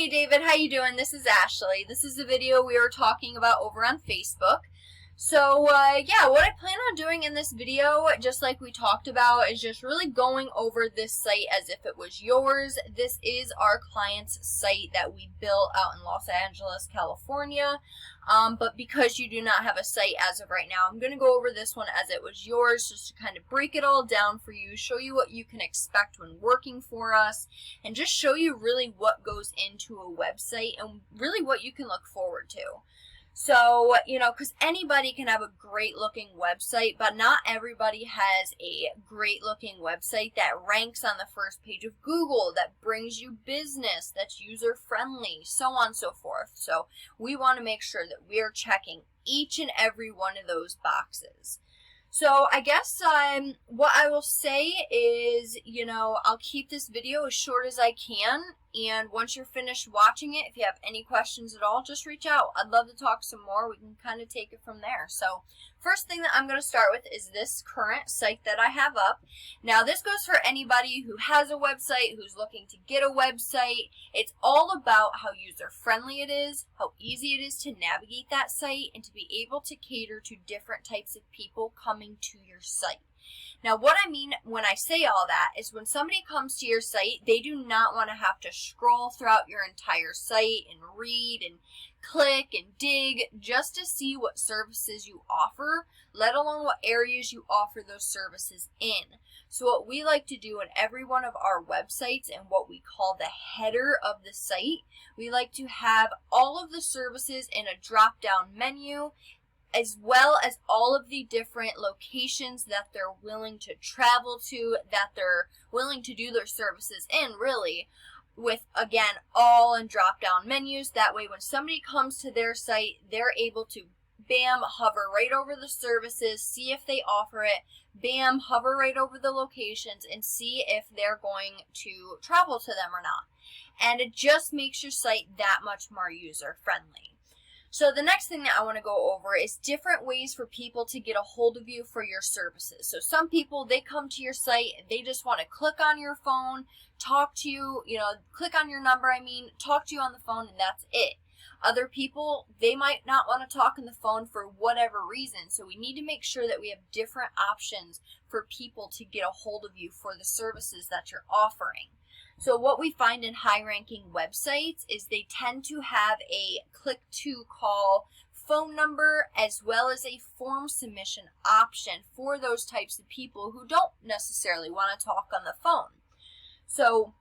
Hey David, how you doing? This is Ashley. This is the video we were talking about over on Facebook. So yeah, what I plan on doing in this video, just like we talked about, is just really going over this site as if it was yours. This is our client's site that we built out in Los Angeles, California. But because you do not have a site as of right now, I'm going to go over this one as it was yours, just to kind of break it all down for you, show you what you can expect when working for us, and just show you really what goes into a website and really what you can look forward to. So, because anybody can have a great looking website, but not everybody has a great looking website that ranks on the first page of Google, that brings you business, that's user friendly, so on and so forth. So we want to make sure that we are checking each and every one of those boxes. So I guess what I will say is, I'll keep this video as short as I can. And once you're finished watching it, if you have any questions at all, just reach out. I'd love to talk some more. We can kind of take it from there. So first thing that I'm going to start with is this current site that I have up. Now this goes for anybody who has a website, who's looking to get a website. It's all about how user friendly it is, how easy it is to navigate that site, and to be able to cater to different types of people coming to your site. Now, what I mean when I say all that is when somebody comes to your site, they do not want to have to scroll throughout your entire site and read and click and dig just to see what services you offer, let alone what areas you offer those services in. So what we like to do in every one of our websites, and what we call the header of the site, we like to have all of the services in a drop-down menu, as well as all of the different locations that they're willing to travel to, that they're willing to do their services in, really, with, again, all in drop-down menus. That way, when somebody comes to their site, they're able to, bam, hover right over the services, see if they offer it, bam, hover right over the locations, and see if they're going to travel to them or not. And it just makes your site that much more user-friendly. So the next thing that I want to go over is different ways for people to get a hold of you for your services. So some people, they come to your site and they just want to click on your phone, talk to you, click on your number, talk to you on the phone, and that's it. Other people, they might not want to talk on the phone for whatever reason. So we need to make sure that we have different options for people to get a hold of you for the services that you're offering. So what we find in high-ranking websites is they tend to have a click-to-call phone number, as well as a form submission option for those types of people who don't necessarily want to talk on the phone. So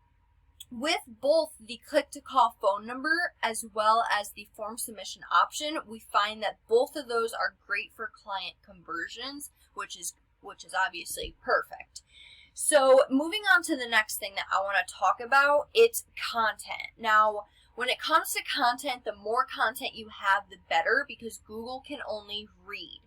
with both the click-to-call phone number as well as the form submission option, we find that both of those are great for client conversions, which is obviously perfect. So moving on to the next thing that I want to talk about, it's content. Now, when it comes to content, the more content you have, the better, because Google can only read.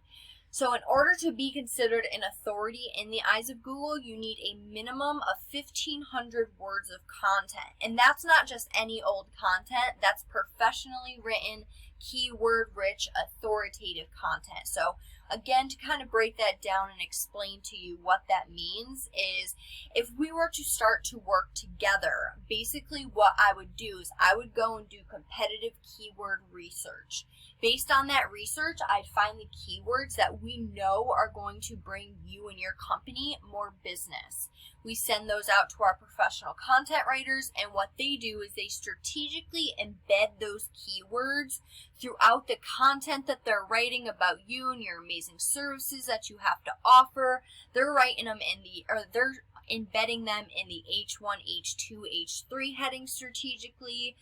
So in order to be considered an authority in the eyes of Google, you need a minimum of 1,500 words of content. And that's not just any old content, that's professionally written, keyword-rich, authoritative content. So again, to kind of break that down and explain to you what that means is, if we were to start to work together, basically what I would do is I would go and do competitive keyword research. Based on that research, I'd find the keywords that we know are going to bring you and your company more business. We send those out to our professional content writers, and what they do is they strategically embed those keywords throughout the content that they're writing about you and your amazing services that you have to offer. They're writing them they're embedding them in the H1, H2, H3 heading strategically.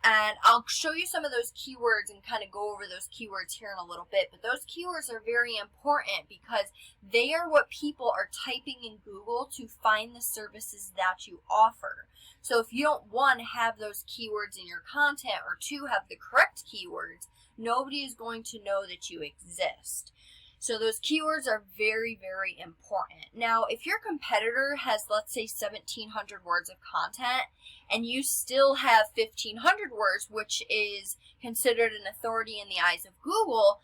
And I'll show you some of those keywords and kind of go over those keywords here in a little bit. But those keywords are very important because they are what people are typing in Google to find the services that you offer. So if you don't, one, have those keywords in your content, or two, have the correct keywords, nobody is going to know that you exist. So those keywords are very, very important. Now, if your competitor has, let's say, 1,700 words of content, and you still have 1,500 words, which is considered an authority in the eyes of Google,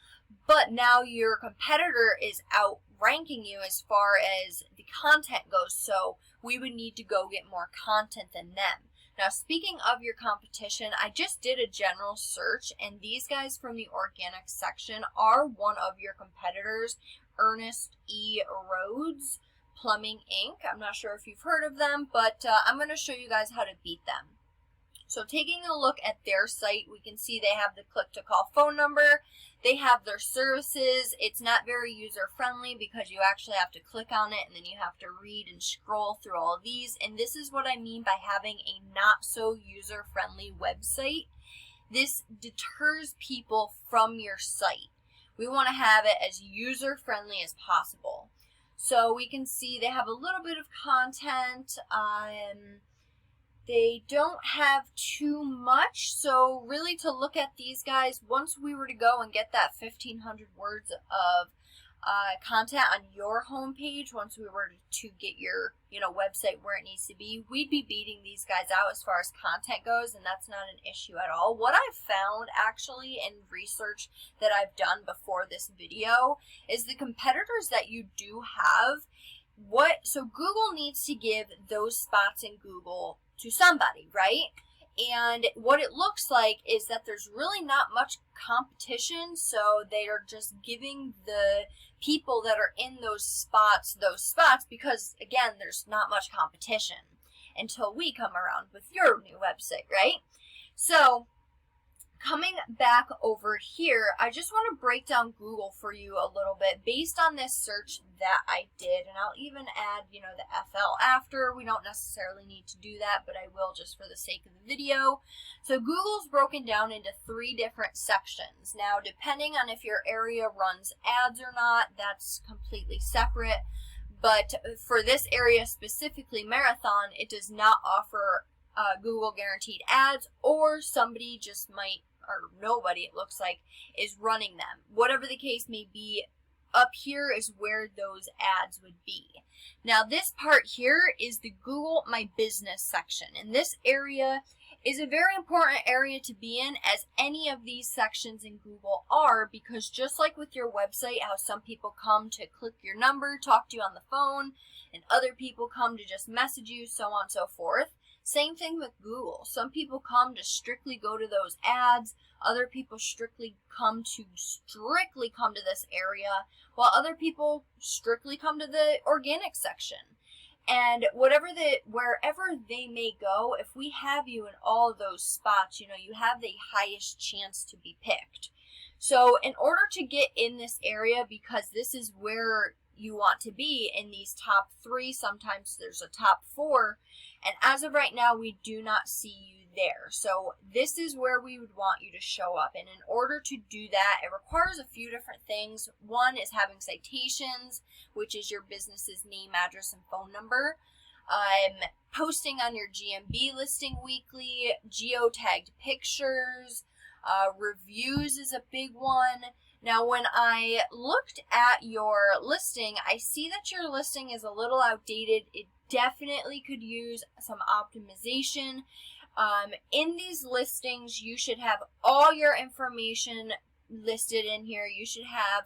but now your competitor is outranking you as far as the content goes, so we would need to go get more content than them. Now, speaking of your competition, I just did a general search, and these guys from the organic section are one of your competitors, Ernest E. Rhodes Plumbing Inc. I'm not sure if you've heard of them, but I'm going to show you guys how to beat them. So taking a look at their site, we can see they have the click to call phone number. They have their services. It's not very user friendly because you actually have to click on it and then you have to read and scroll through all of these. And this is what I mean by having a not so user friendly website. This deters people from your site. We want to have it as user friendly as possible. So we can see they have a little bit of content. They don't have too much, so really to look at these guys, once we were to go and get that 1,500 words of content on your homepage, once we were to get your website where it needs to be, we'd be beating these guys out as far as content goes, and that's not an issue at all. What I've found actually in research that I've done before this video is the competitors that you do have, so Google needs to give those spots in Google to somebody, right? And what it looks like is that there's really not much competition, so they are just giving the people that are in those spots because, again, there's not much competition until we come around with your new website, right? So coming back over here, I just want to break down Google for you a little bit based on this search that I did, and I'll even add, the FL after. We don't necessarily need to do that, but I will just for the sake of the video. So Google's broken down into 3 different sections. Now, depending on if your area runs ads or not, that's completely separate, but for this area specifically, Marathon, it does not offer Google guaranteed ads, or somebody just might, or nobody it looks like, is running them. Whatever the case may be, up here is where those ads would be. Now this part here is the Google My Business section, and this area is a very important area to be in, as any of these sections in Google are, because just like with your website, how some people come to click your number, talk to you on the phone, and other people come to just message you, so on and so forth. Same thing with Google. Some people come to strictly go to those ads. Other people strictly come to this area, while other people strictly come to the organic section. And wherever they may go, if we have you in all of those spots, you have the highest chance to be picked. So in order to get in this area, because this is where you want to be in these top 3, sometimes there's a top 4, and as of right now, we do not see you there. So this is where we would want you to show up, and in order to do that, it requires a few different things. One is having citations, which is your business's name, address, and phone number. Posting on your GMB listing weekly, geotagged pictures, reviews is a big one. Now, when I looked at your listing, I see that your listing is a little outdated. It definitely could use some optimization. In these listings, you should have all your information listed in here. You should have,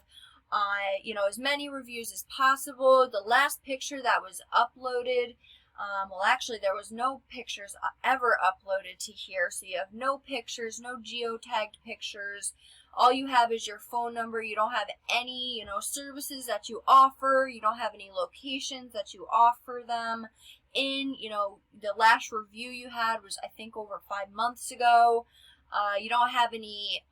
as many reviews as possible. The last picture that was uploaded, well, actually, there was no pictures ever uploaded to here. So you have no pictures, no geotagged pictures. All you have is your phone number. You don't have any, services that you offer. You don't have any locations that you offer them in. The last review you had was, I think, over 5 months ago. You don't have any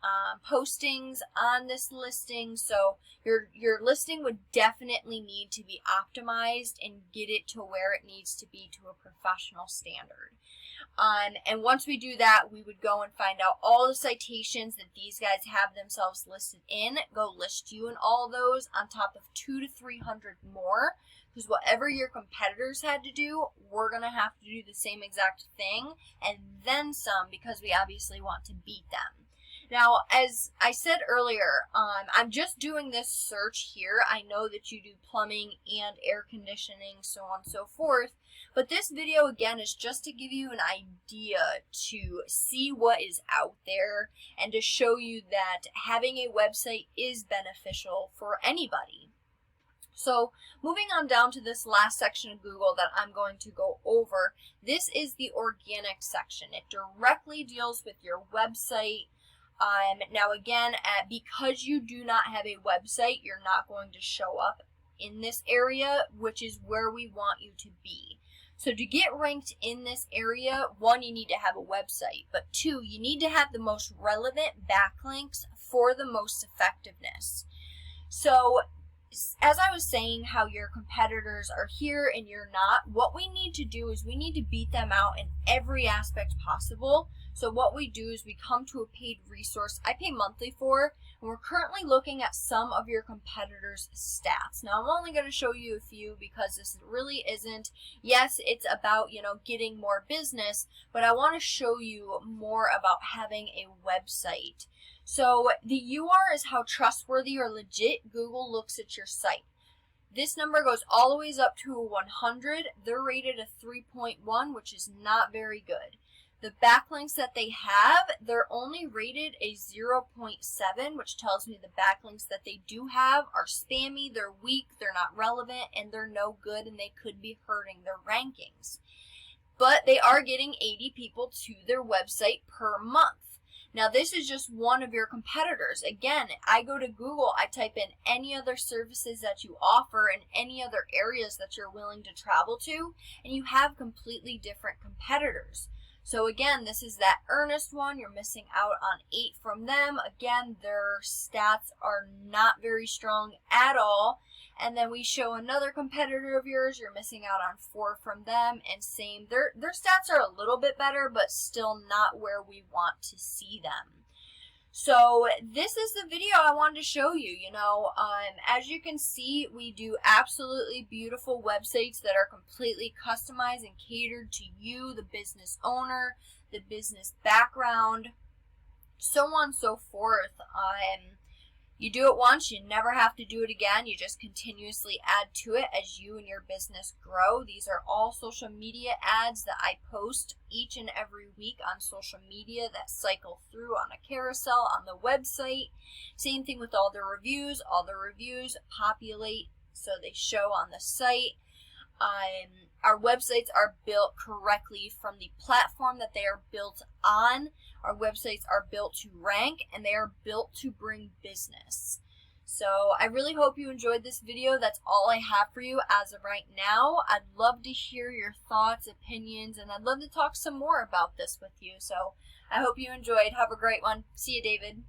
postings on this listing, so your listing would definitely need to be optimized and get it to where it needs to be to a professional standard. And once we do that, we would go and find out all the citations that these guys have themselves listed in, go list you in all those on top of 200 to 300 more, because whatever your competitors had to do, we're going to have to do the same exact thing, and then some, because we obviously want to beat them. Now, as I said earlier, I'm just doing this search here. I know that you do plumbing and air conditioning, so on and so forth. But this video, again, is just to give you an idea to see what is out there and to show you that having a website is beneficial for anybody. So moving on down to this last section of Google that I'm going to go over, this is the organic section. It directly deals with your website. Now again, because you do not have a website, you're not going to show up in this area, which is where we want you to be. So to get ranked in this area, one, you need to have a website, but two, you need to have the most relevant backlinks for the most effectiveness. So as I was saying, how your competitors are here and you're not, what we need to do is we need to beat them out in every aspect possible. So what we do is we come to a paid resource I pay monthly for, and we're currently looking at some of your competitors' stats. Now, I'm only going to show you a few because this really isn't, yes, it's about, getting more business, but I want to show you more about having a website. So the UR is how trustworthy or legit Google looks at your site. This number goes all the way up to a 100. They're rated a 3.1, which is not very good. The backlinks that they have, they're only rated a 0.7, which tells me the backlinks that they do have are spammy, they're weak, they're not relevant, and they're no good, and they could be hurting their rankings. But they are getting 80 people to their website per month. Now, this is just one of your competitors. Again, I go to Google, I type in any other services that you offer and any other areas that you're willing to travel to, and you have completely different competitors. So again, this is that Earnest one. You're missing out on 8 from them. Again, their stats are not very strong at all. And then we show another competitor of yours. You're missing out on 4 from them. And same, their stats are a little bit better, but still not where we want to see them. So this is the video I wanted to show you. As you can see, we do absolutely beautiful websites that are completely customized and catered to you, the business owner, the business background, so on and so forth. You do it once, you never have to do it again. You just continuously add to it as you and your business grow. These are all social media ads that I post each and every week on social media that cycle through on a carousel on the website. Same thing with all the reviews. All the reviews populate so they show on the site. Our websites are built correctly from the platform that they are built on. Our websites are built to rank, and they are built to bring business. So I really hope you enjoyed this video. That's all I have for you as of right now. I'd love to hear your thoughts, opinions, and I'd love to talk some more about this with you. So I hope you enjoyed. Have a great one. See you, David.